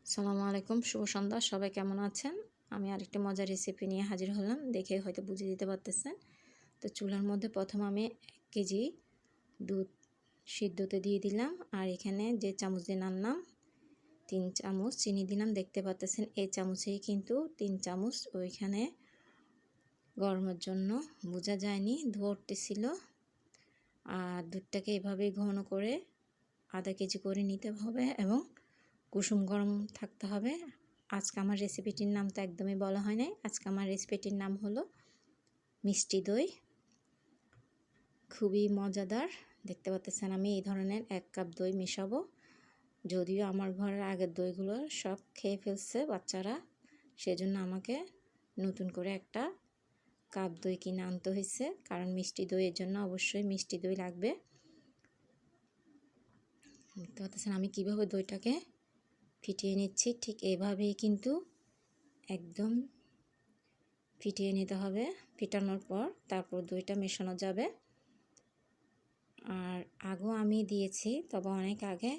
আসসালামু আলাইকুম, শুভ সন্ধ্যা। সবাই কেমন আছেন? আমি আরেকটি মজার রেসিপি নিয়ে হাজির হলাম। দেখে হয়তো বুঝে দিতে পারতেছেন। তো চুলার মধ্যে প্রথম আমি 1 কেজি দুধ সিদ্ধতে দিয়ে দিলাম। আর এখানে যে চামচ দিয়ে নাড়লাম 3 চামচ চিনি দিলাম। দেখতে পাচ্তেছেন এই চামচেই কিন্তু 3 চামচ ওইখানে গরমের জন্য বোঝা যায়নি, ধোয়া উঠতেছিল। আর দুধটাকে এভাবেই ঘন করে আধা কেজি করে নিতে হবে এবং কুসুম গরম থাকতে হবে। আজকে আমার রেসিপিটির নাম তো একদমই বলা হয় নাই। আজকে আমার রেসিপিটির নাম হলো মিষ্টি দই। খুবই মজাদার। দেখতে পাচ্ছেন আমি এই ধরনের 1 কাপ দই মেশাবো। যদিও আমার ঘরের আগের দইগুলো সব খেয়ে ফেলছে বাচ্চারা, সেজন্য আমাকে নতুন করে একটা কাপ দই কিনে আনতে হয়েছে, কারণ মিষ্টি দইয়ের জন্য অবশ্যই মিষ্টি দই লাগবে। দেখতে পাচ্ছেন আমি কীভাবে দইটাকে ফিটিয়ে নিচ্ছি। ঠিক এভাবেই কিন্তু একদম ফিটিয়ে নিতে হবে। ফিটানোর পর তারপর দইটা মেশানো যাবে। আর আগেও আমি দিয়েছি, তবে অনেক আগে।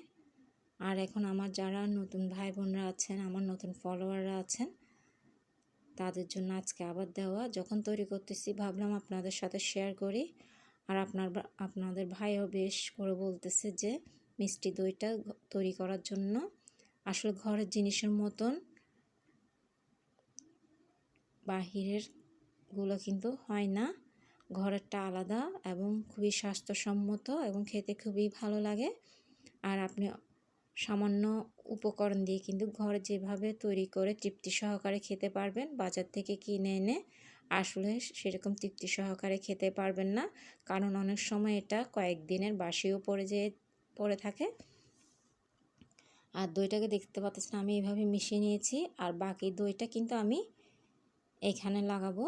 আর এখন আমার যারা নতুন ভাই বোনরা আছেন, আমার নতুন ফলোয়াররা আছেন, তাদের জন্য আজকে আবার দেওয়া। যখন তৈরি করতেছি ভাবলাম আপনাদের সাথে শেয়ার করি। আর আপনাদের ভাইও বেশ করে বলতেছে যে মিষ্টি দইটা তৈরি করার জন্য আসলে ঘরের জিনিসের মতন বাহিরের গুলো কিন্তু হয় না। ঘরেরটা আলাদা এবং খুবই স্বাস্থ্যসম্মত এবং খেতে খুবই ভালো লাগে। আর আপনি সামান্য উপকরণ দিয়ে কিন্তু ঘরে যেভাবে তৈরি করে তৃপ্তি সহকারে খেতে পারবেন, বাজার থেকে কিনে এনে আসলে সেরকম তৃপ্তি সহকারে খেতে পারবেন না, কারণ অনেক সময় এটা কয়েকদিনের বাসিও পড়ে থাকে। আর দইটাকে দেখতে পাচ্ছেন আমি এইভাবে মিশিয়ে নিয়েছি। আর বাকি দইটা কিন্তু আমি এখানে লাগাবো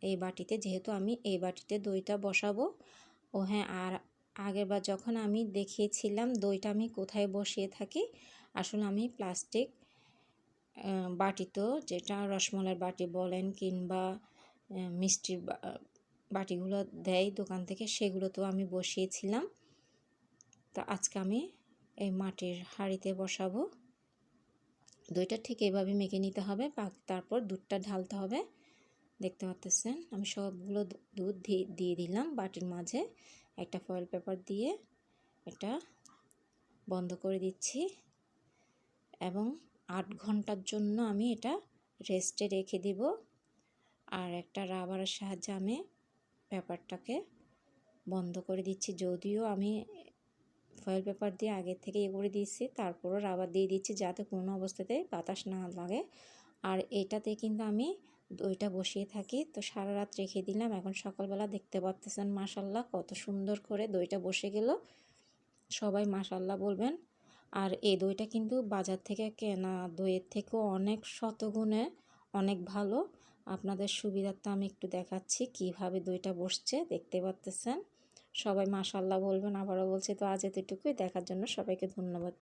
এই বাটিতে, যেহেতু আমি এই বাটিতে দইটা বসাবো। ও হ্যাঁ, আর আগেরবার যখন আমি দেখিয়েছিলাম দইটা আমি কোথায় বসিয়ে থাকি, আসলে আমি প্লাস্টিক বাটিতেও, যেটা রসমলাইয়ের বাটি বলেন কিংবা মিষ্টির বাটিগুলো দেয় দোকান থেকে, সেগুলোতেও আমি বসিয়েছিলাম। তো আজকে আমি এই মাটির হাঁড়িতে বসাবো। দইটা ঠিক এইভাবে মেখে নিতে হবে। তারপর দুধটা ঢালতে হবে। দেখতে পাচ্ছেন আমি সবগুলো দুধ দিয়ে দিলাম বাটির মাঝে। একটা ফয়েল পেপার দিয়ে এটা বন্ধ করে দিচ্ছি এবং 8 ঘন্টার জন্য আমি এটা রেস্টে রেখে দিব। আর একটা রাবারের সাহায্যে আমি পেপারটাকে বন্ধ করে দিচ্ছি। যদিও আমি ফয়েল পেপার দিয়ে আগে থেকে করে দিয়েছি, তারপরও রাবার দিয়ে দিচ্ছি যাতে কোনো অবস্থাতে বাতাস না লাগে। আর এটাতে কিন্তু আমি দইটা বসিয়ে থাকি। তো সারা রাত রেখে দিলাম। এখন সকালবেলা দেখতে পাচ্ছেন মাশাল্লাহ কত সুন্দর করে দইটা বসে গেল। সবাই মাশাল্লাহ বলবেন। আর এই দইটা কিন্তু বাজার থেকে কেনা দইয়ের থেকেও অনেক শতগুণে অনেক ভালো। আপনাদের সুবিধার্থে আমি একটু দেখাচ্ছি কিভাবে দইটা বসছে। দেখতে পাচ্ছেন সবাই মাশাল্লাহ বলবেন। আবারও বলছি, তো আজ এতটুকুই। দেখার জন্য সবাইকে ধন্যবাদ।